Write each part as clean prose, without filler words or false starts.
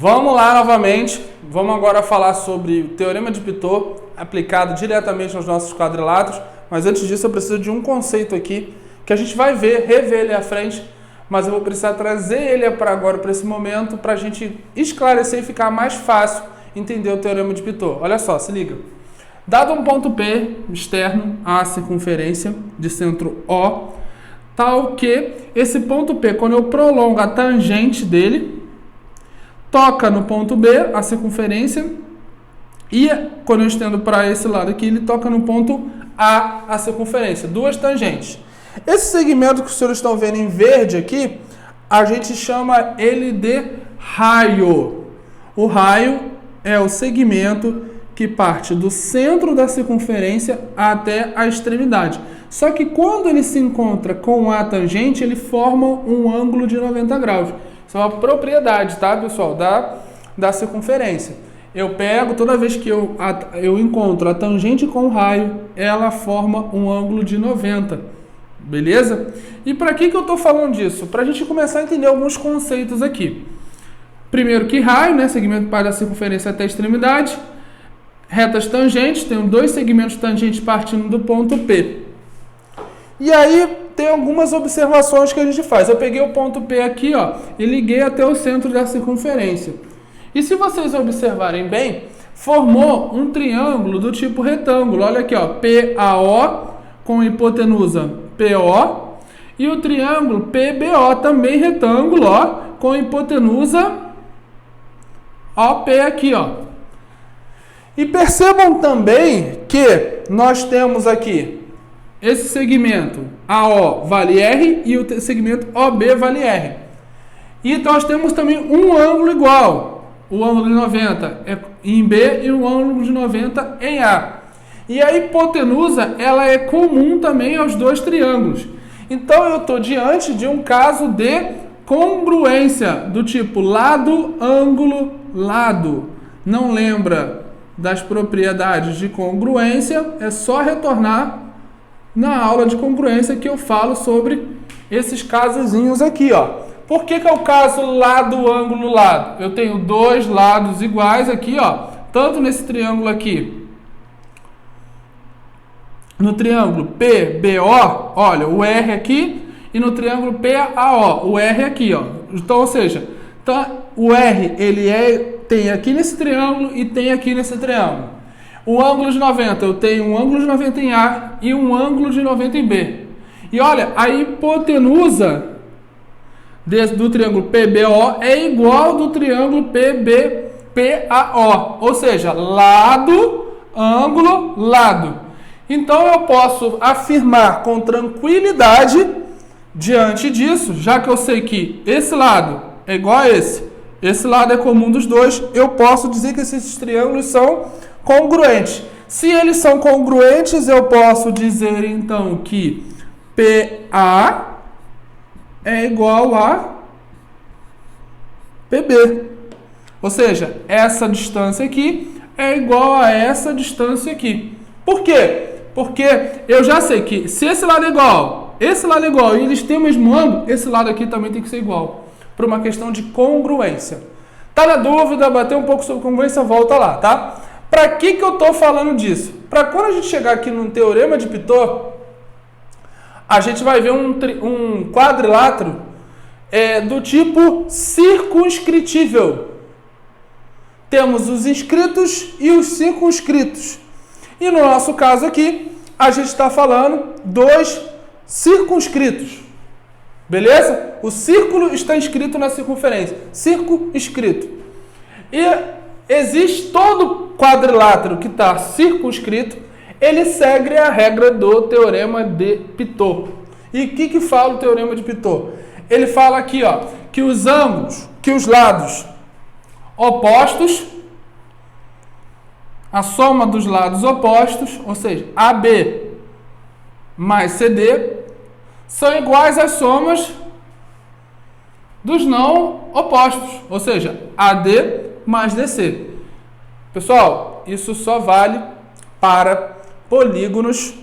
Vamos lá novamente, vamos agora falar sobre o Teorema de Pitot aplicado diretamente aos nossos quadriláteros, mas antes disso eu preciso de um conceito aqui que a gente vai rever ele à frente, mas eu vou precisar trazer ele para agora, para esse momento, para a gente esclarecer e ficar mais fácil entender o Teorema de Pitot. Olha só, se liga. Dado um ponto P externo à circunferência de centro O, tal que esse ponto P, quando eu prolongo a tangente dele, toca no ponto B, a circunferência, e quando eu estendo para esse lado aqui, ele toca no ponto A, a circunferência. Duas tangentes. Esse segmento que os senhores estão vendo em verde aqui, a gente chama ele de raio. O raio é o segmento que parte do centro da circunferência até a extremidade. Só que quando ele se encontra com a tangente, ele forma um ângulo de 90 graus. Isso é uma propriedade, tá, pessoal, da circunferência. Eu pego, toda vez que eu encontro a tangente com o raio, ela forma um ângulo de 90, beleza? E para que eu estou falando disso? Para a gente começar a entender alguns conceitos aqui. Primeiro que raio, né, segmento que parte da circunferência até a extremidade. Retas tangentes, tenho dois segmentos tangentes partindo do ponto P. E aí tem algumas observações que a gente faz. Eu peguei o ponto P aqui, ó, e liguei até o centro da circunferência. E se vocês observarem bem, formou um triângulo do tipo retângulo. Olha aqui, ó, PAO com hipotenusa PO e o triângulo PBO também retângulo, ó, com hipotenusa OP aqui, ó. E percebam também que nós temos aqui esse segmento AO vale R e o segmento OB vale R. E nós temos também um ângulo igual. O ângulo de 90 é em B e o ângulo de 90 em A. E a hipotenusa, ela é comum também aos dois triângulos. Então eu estou diante de um caso de congruência, do tipo lado, ângulo, lado. Não lembra das propriedades de congruência? É só retornar na aula de congruência que eu falo sobre esses casozinhos aqui, ó. Por que é o caso lado, ângulo, lado? Eu tenho dois lados iguais aqui, ó, tanto nesse triângulo aqui, no triângulo PBO, olha, o R aqui, e no triângulo PAO, o R aqui, ó. Então, ou seja, o R, ele tem aqui nesse triângulo e tem aqui nesse triângulo. O ângulo de 90, eu tenho um ângulo de 90 em A e um ângulo de 90 em B. E olha, a hipotenusa do triângulo PBO é igual do triângulo PAO, ou seja, lado, ângulo, lado. Então eu posso afirmar com tranquilidade, diante disso, já que eu sei que esse lado é igual a esse lado é comum dos dois, eu posso dizer que esses triângulos são congruentes. Se eles são congruentes, eu posso dizer então que PA é igual a PB. Ou seja, essa distância aqui é igual a essa distância aqui. Por quê? Porque eu já sei que se esse lado é igual e eles têm o mesmo ângulo, esse lado aqui também tem que ser igual. Por uma questão de congruência. Tá na dúvida, bater um pouco sobre congruência, volta lá, tá? Para que eu estou falando disso? Para quando a gente chegar aqui no Teorema de Pitot, a gente vai ver um quadrilátero do tipo circunscritível. Temos os inscritos e os circunscritos. E no nosso caso aqui, a gente está falando dos circunscritos. Beleza? O círculo está inscrito na circunferência. Circunscrito. E existe todo quadrilátero que está circunscrito, ele segue a regra do Teorema de Pitot. E o que fala o Teorema de Pitot? Ele fala aqui, ó, que os ângulos, que os lados opostos, a soma dos lados opostos, ou seja, AB mais CD, são iguais às somas dos não opostos, ou seja, AD mais DC. Pessoal, isso só vale para polígonos,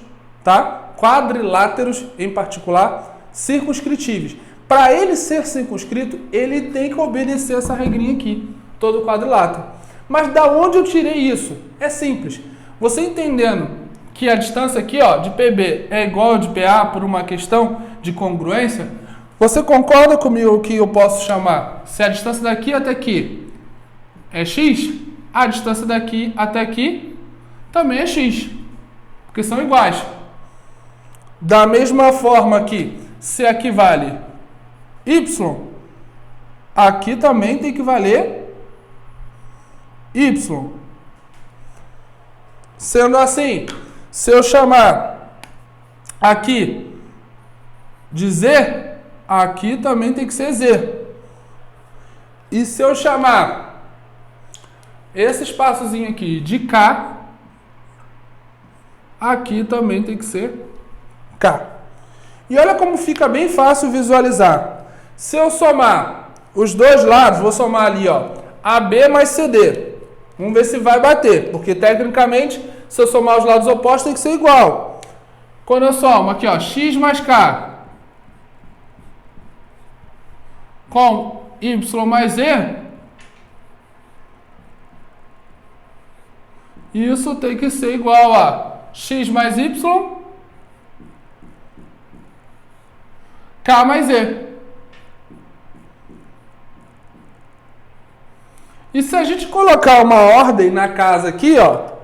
tá? Quadriláteros em particular, circunscritíveis. Para ele ser circunscrito, ele tem que obedecer essa regrinha aqui. todo o quadrilátero. Mas da onde eu tirei isso? É simples. Você entendendo que a distância aqui, ó, de PB é igual a de PA por uma questão de congruência, você concorda comigo que eu posso chamar, se a distância daqui até aqui é x, a distância daqui até aqui também é x, porque são iguais. Da mesma forma que se aqui vale y, aqui também tem que valer y. Sendo assim, se eu chamar aqui de z, aqui também tem que ser z. E se eu chamar esse espaçozinho aqui de k, aqui também tem que ser k. E olha como fica bem fácil visualizar. Se eu somar os dois lados, vou somar ali, ó, AB mais CD. Vamos ver se vai bater, porque tecnicamente, se eu somar os lados opostos, tem que ser igual. Quando eu somo aqui, ó, x mais k com y mais z, isso tem que ser igual a x mais y, k mais z. E se a gente colocar uma ordem na casa aqui, ó,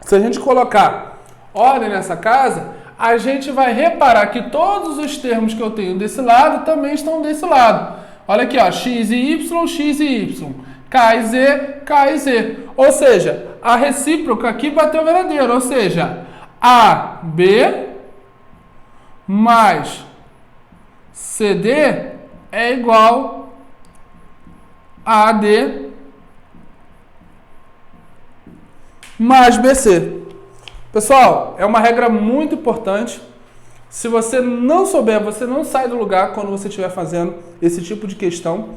se a gente colocar ordem nessa casa, a gente vai reparar que todos os termos que eu tenho desse lado também estão desse lado. Olha aqui, ó, x e y, k e z, k e z. Ou seja, a recíproca aqui bateu verdadeiro, ou seja, AB mais CD é igual a AD mais BC. Pessoal, é uma regra muito importante. Se você não souber, você não sai do lugar quando você estiver fazendo esse tipo de questão.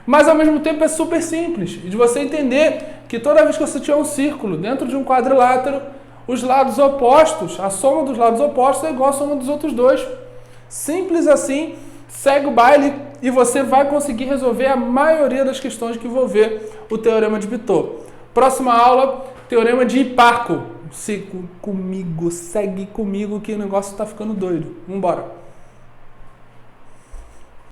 Mas ao mesmo tempo é super simples. E de você entender que toda vez que você tiver um círculo dentro de um quadrilátero, os lados opostos, a soma dos lados opostos é igual a soma dos outros dois. Simples assim, segue o baile e você vai conseguir resolver a maioria das questões que envolver o Teorema de Pitot. Próxima aula, Teorema de Hiparco. Segue comigo que o negócio está ficando doido. Vambora!